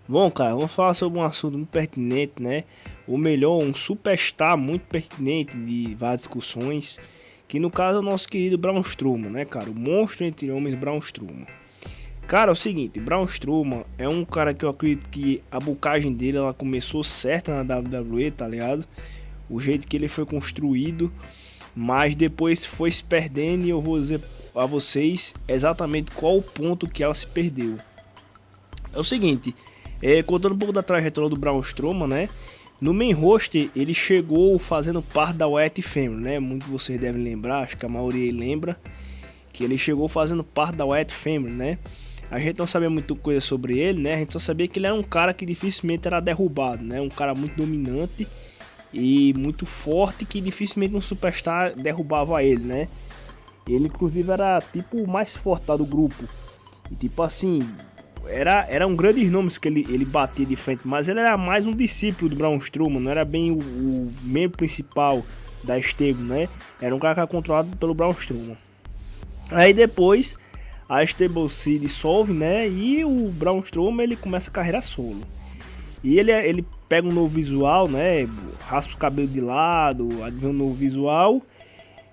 Bom, cara, vamos falar sobre um assunto muito pertinente, né? Ou melhor, um superstar muito pertinente de várias discussões, que no caso é o nosso querido Braun Strowman, né, cara? O monstro entre homens Braun Strowman. Cara, é o seguinte, Braun Strowman é um cara que eu acredito que a bucagem dele ela começou certa na WWE, tá ligado? O jeito que ele foi construído, mas depois foi se perdendo e eu vou dizer a vocês exatamente qual o ponto que ela se perdeu. É o seguinte, contando um pouco da trajetória do Braun Strowman, né? No main roster, ele chegou fazendo parte da Wyatt Family, né? Muitos de vocês devem lembrar, acho que a maioria lembra, que ele chegou fazendo parte da Wyatt Family, né? A gente não sabia muito coisa sobre ele, né? A gente só sabia que ele era um cara que dificilmente era derrubado, né? Um cara muito dominante e muito forte que dificilmente um superstar derrubava ele, né? Ele inclusive era tipo o mais forte do grupo. E tipo assim, eram grandes nomes que ele batia de frente, mas ele era mais um discípulo do Braun Strowman, não era bem o membro principal da stable, né? Era um cara que era controlado pelo Braun Strowman. Aí depois a stable se dissolve, né? E o Braun Strowman ele começa a carreira solo. E ele pega um novo visual, né? Raspa o cabelo de lado, adiciona um novo visual.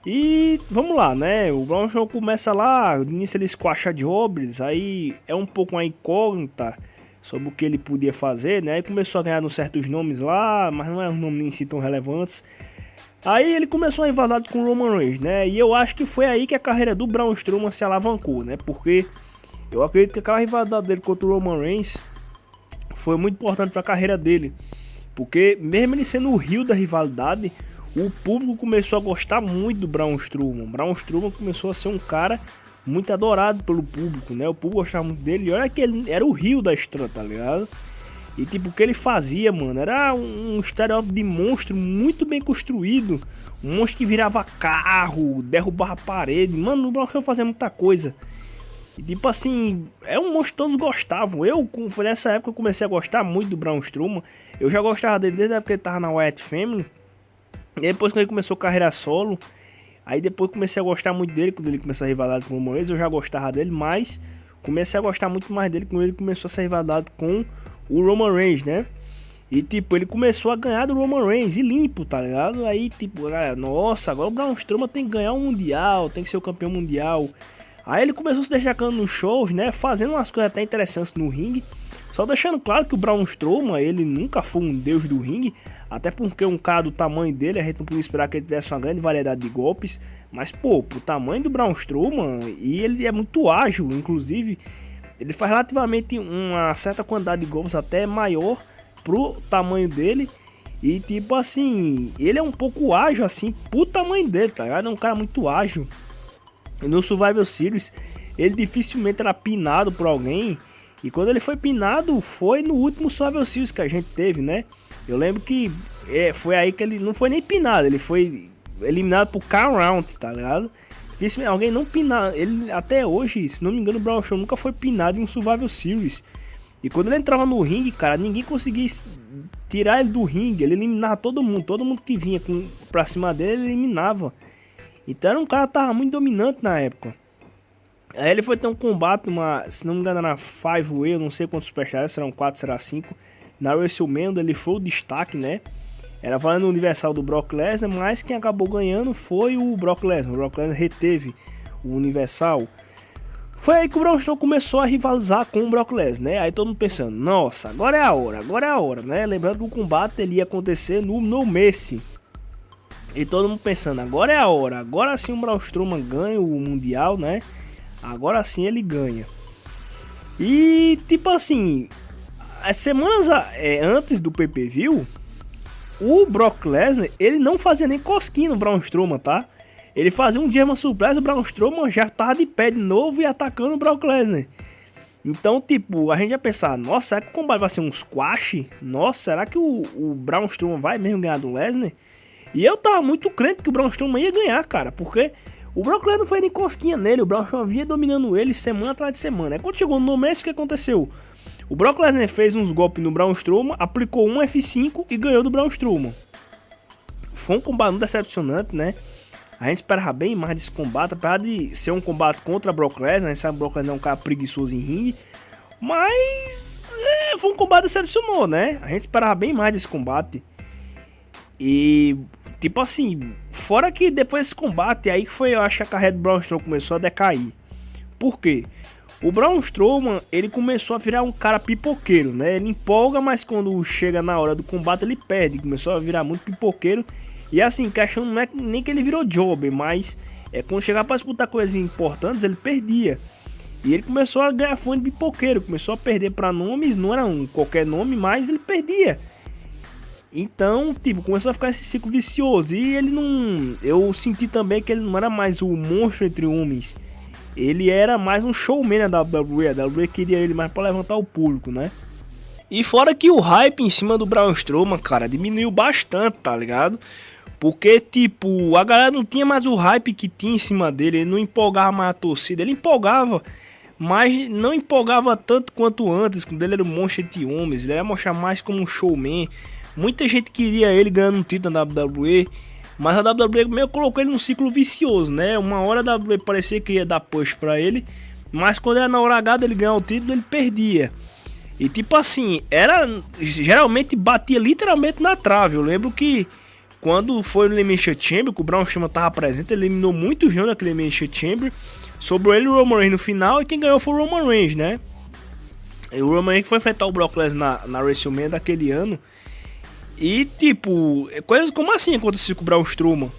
E vamos lá, né? O Braun Strowman começa lá, no início ele squasha jobs, aí é um pouco uma incógnita sobre o que ele podia fazer, né? Aí começou a ganhar uns certos nomes lá, mas não eram nomes nem si tão relevantes. Aí ele começou a rivalidade com o Roman Reigns, né? E eu acho que foi aí que a carreira do Braun Strowman se alavancou, né? Porque eu acredito que aquela rivalidade dele contra o Roman Reigns foi muito importante para a carreira dele. Porque mesmo ele sendo o rio da rivalidade, o público começou a gostar muito do Braun Strowman. Braun Strowman começou a ser um cara muito adorado pelo público, né? O público gostava muito dele. E olha que ele era o rio da estrada, tá ligado? E tipo, o que ele fazia, mano, era um estereótipo de monstro muito bem construído. Um monstro que virava carro, derrubava parede. Mano, o Braun Strowman fazia muita coisa. E, tipo assim, é um monstro que todos gostavam. Foi nessa época que eu comecei a gostar muito do Braun Strowman. Eu já gostava dele desde a época que ele tava na Wyatt Family. E depois quando ele começou a carreira solo, aí depois comecei a gostar muito dele, quando ele começou a rivalidade com o Roman Reigns, eu já gostava dele, mas comecei a gostar muito mais dele quando ele começou essa rivalidade com o Roman Reigns, né? E tipo, ele começou a ganhar do Roman Reigns e limpo, tá ligado? Aí tipo, galera, nossa, agora o Braun Strowman tem que ganhar um mundial, tem que ser o campeão mundial. Aí ele começou se destacando nos shows, né? Fazendo umas coisas até interessantes no ringue. Só deixando claro que o Braun Strowman, ele nunca foi um deus do ringue. Até porque um cara do tamanho dele, a gente não podia esperar que ele tivesse uma grande variedade de golpes. Mas, pô, pro tamanho do Braun Strowman, e ele é muito ágil, inclusive. Ele faz relativamente uma certa quantidade de golpes até maior pro tamanho dele. E tipo assim, ele é um pouco ágil assim, pro tamanho dele, tá ligado? É um cara muito ágil. No Survival Series, ele dificilmente era pinado por alguém. E quando ele foi pinado, foi no último Survival Series que a gente teve, né? Eu lembro que foi aí que ele não foi nem pinado, ele foi eliminado por count round, tá ligado? Dificilmente alguém não pinar. Ele até hoje, se não me engano, o Braun Strowman nunca foi pinado em um Survival Series. E quando ele entrava no ringue, cara, ninguém conseguia tirar ele do ringue. Ele eliminava todo mundo que vinha pra cima dele, ele eliminava. Então era um cara que tava muito dominante na época. Aí ele foi ter um combate, se não me engano, na 5-Way, eu não sei quantos superstars, serão 4, será 5. Na WrestleMania ele foi o destaque, né? Era valendo o Universal do Brock Lesnar, mas quem acabou ganhando foi o Brock Lesnar. O Brock Lesnar reteve o Universal. Foi aí que o Braun Strowman começou a rivalizar com o Brock Lesnar, né? Aí todo mundo pensando, nossa, agora é a hora, né? Lembrando que o combate ele ia acontecer no No Mercy. E todo mundo pensando, agora é a hora, agora sim o Braun Strowman ganha o Mundial, né? Agora sim ele ganha. E tipo assim, as semanas antes do pay-per-view, o Brock Lesnar, ele não fazia nem cosquinha no Braun Strowman, tá? Ele fazia um German Suplex, o Braun Strowman já tava de pé de novo e atacando o Brock Lesnar. Então, tipo, a gente ia pensar, nossa, será que o combate vai ser um squash? Nossa, será que o Braun Strowman vai mesmo ganhar do Lesnar? E eu tava muito crente que o Braun Strowman ia ganhar, cara, porque o Brock Lesnar não foi nem cosquinha nele, o Braun Strowman vinha dominando ele semana atrás de semana. Aí quando chegou no mês, o que aconteceu? O Brock Lesnar fez uns golpes no Braun Strowman, aplicou um F5 e ganhou do Braun Strowman. Foi um combate muito decepcionante, né? A gente esperava bem mais desse combate, apesar de ser um combate contra Brock Lesnar, a gente sabe que o Brock Lesnar é um cara preguiçoso em ringue. Mas foi um combate que decepcionou, né? A gente esperava bem mais desse combate. E, tipo assim, fora que depois desse combate, aí que foi, eu acho que a carreira do Braun Strowman começou a decair. Por quê? O Braun Strowman, ele começou a virar um cara pipoqueiro, né? Ele empolga, mas quando chega na hora do combate ele perde. Começou a virar muito pipoqueiro. E assim, questão não é nem que ele virou jobber, mas quando chegava pra disputar coisas importantes, ele perdia. E ele começou a ganhar fama de pipoqueiro, começou a perder pra nomes, não era qualquer nome, mas ele perdia. Então, tipo, começou a ficar esse ciclo vicioso. E ele não... Eu senti também que ele não era mais o monstro entre homens. Ele era mais um showman da WWE. A WWE queria ele mais pra levantar o público, né? E fora que o hype em cima do Braun Strowman, cara, diminuiu bastante, tá ligado? Porque, tipo, a galera não tinha mais o hype que tinha em cima dele. Ele não empolgava mais a torcida. Ele empolgava, mas não empolgava tanto quanto antes, quando ele era um monstro entre homens. Ele ia mostrar mais como um showman. Muita gente queria ele ganhando um título na WWE, mas a WWE meio colocou ele num ciclo vicioso, né? Uma hora a WWE parecia que ia dar push pra ele, mas quando era na hora H dele ganhar o título, ele perdia. E tipo assim, geralmente batia literalmente na trave. Eu lembro que quando foi no Elimination Chamber, que o Braun Strowman tava presente, ele eliminou muitos jogos naquele Elimination Chamber, sobrou ele e o Roman Reigns no final, e quem ganhou foi o Roman Reigns, né? E o Roman Reigns foi enfrentar o Brock Lesnar na WrestleMania daquele ano. E tipo, coisas como assim aconteceu com o Braun Strowman.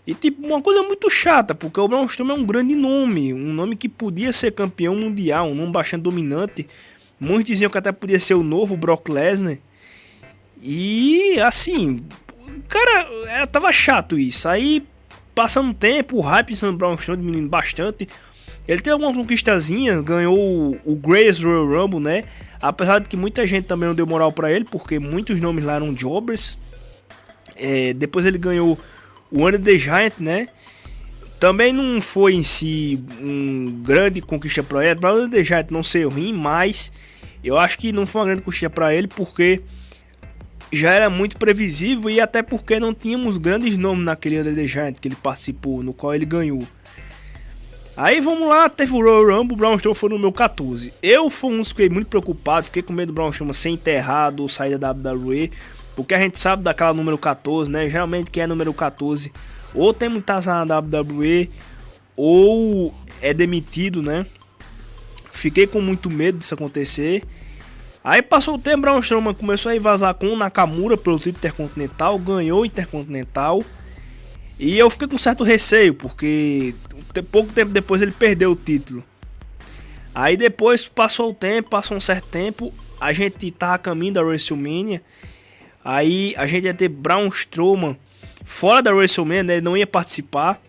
E tipo, uma coisa muito chata, porque o Braun Strowman é um grande nome, um nome que podia ser campeão mundial, um nome bastante dominante. Muitos diziam que até podia ser o novo Brock Lesnar. E assim, cara, tava chato isso. Aí, passando o tempo, o hype do Braun Strowman diminuindo bastante. Ele teve algumas conquistazinhas, ganhou o Greatest Royal Rumble, né? Apesar de que muita gente também não deu moral pra ele, porque muitos nomes lá eram jobbers. Depois ele ganhou o Under the Giant, né? Também não foi em si um grande conquista pra ele. Pra o Under the Giant não ser ruim, mas eu acho que não foi uma grande conquista pra ele, porque já era muito previsível e até porque não tínhamos grandes nomes naquele Under the Giant que ele participou, no qual ele ganhou. Aí vamos lá, teve o Royal Rumble, o Braun Strowman foi no meu 14. Eu fui um dos que fiquei muito preocupado, fiquei com medo do Braun Strowman ser enterrado ou sair da WWE, porque a gente sabe daquela número 14, né? Geralmente quem é número 14 ou tem muita azar na WWE ou é demitido, né? Fiquei com muito medo disso acontecer. Aí passou o tempo, o Braun Strowman começou a ir vazar com o Nakamura pelo título Intercontinental, ganhou o Intercontinental. E eu fiquei com certo receio, porque pouco tempo depois ele perdeu o título. Aí depois passou um certo tempo, a gente tava a caminho da WrestleMania. Aí a gente ia ter Braun Strowman fora da WrestleMania, né? Ele não ia participar.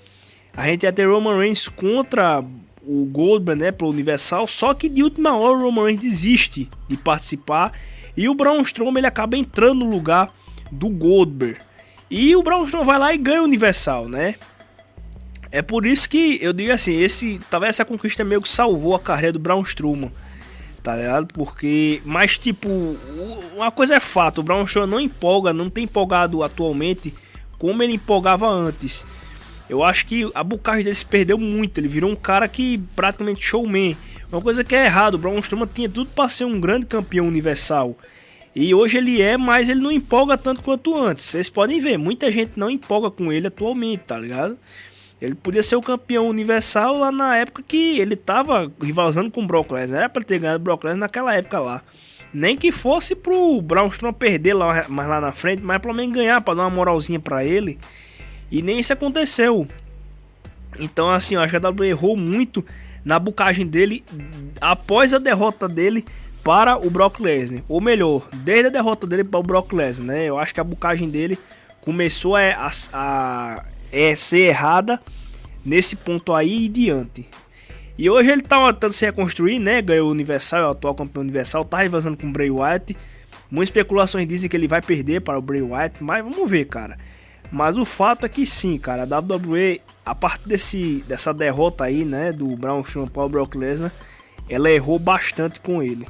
A gente ia ter Roman Reigns contra o Goldberg, né? Pro Universal. Só que de última hora o Roman Reigns desiste de participar. E o Braun Strowman ele acaba entrando no lugar do Goldberg. E o Braun Strowman vai lá e ganha o Universal, né? É por isso que eu digo assim, talvez essa conquista meio que salvou a carreira do Braun Strowman, tá ligado? Porque, mas tipo, uma coisa é fato, o Braun Strowman não empolga, não tem empolgado atualmente como ele empolgava antes. Eu acho que a bucagem dele se perdeu muito, ele virou um cara que praticamente showman. Uma coisa que é errado, o Braun Strowman tinha tudo para ser um grande campeão universal. E hoje ele mas ele não empolga tanto quanto antes. Vocês podem ver, muita gente não empolga com ele atualmente, tá ligado? Ele podia ser o campeão universal lá na época que ele tava rivalizando com o Brock Lesnar. Era pra ter ganhado o Brock Lesnar naquela época lá. Nem que fosse pro Braun Strowman perder lá, mais lá na frente, mas pelo menos ganhar, pra dar uma moralzinha pra ele. E nem isso aconteceu. Então assim, eu acho que a WWE errou muito na bucagem dele após a derrota dele para o Brock Lesnar, ou melhor, desde a derrota dele para o Brock Lesnar, né? Eu acho que a bucagem dele começou a ser errada nesse ponto aí e diante. E hoje ele tá tentando se reconstruir, né? Ganhou o Universal, é o atual campeão universal, tá rivalizando com o Bray Wyatt. Muitas especulações dizem que ele vai perder para o Bray Wyatt, mas vamos ver, cara. Mas o fato é que sim, cara, a WWE, a partir dessa derrota aí, né, do Braun Strowman para o Brock Lesnar, ela errou bastante com ele.